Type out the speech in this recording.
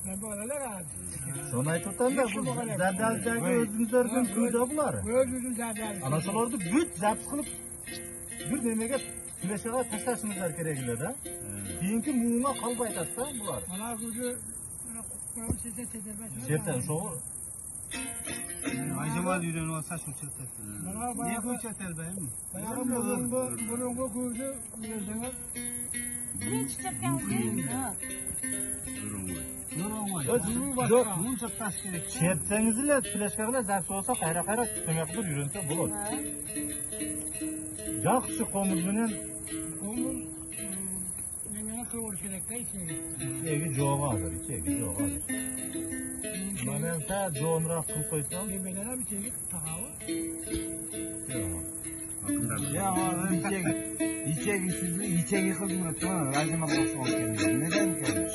Ben böyleler abi. Sonra aytıptan da bu zerdaldagi özümüzlerden kuyda bular. Özümüzün zerdali. Ana solardı büt zaps kılıp bir demege süreçe taşlaşımızlar kerekli da. Keyinki muğuna kalba aytatsa bular. Ana kuzu sese tedirmez. Serten şoğu. Acaba yürüyen olsa şu çeter. Niye bu çeter benim? Bunun bu kuzu yüzüne. Hiç çekemem. Yok. Bunun çok taş gerek. Çertseniz süreçlerine zaps olsa kayra kayra tümeqdir yürünse bular. Yaxşı komuzunun Onun nemene kıvır çilekte içeri. iki joğadır, iki joğadır. Manen ta joğunrak kıl koysam. Yemelere bir çelik takağı. Ya oğlum içeri sizli içeri kızmıyor tamam acıma boş olsun. Neden gelmiş?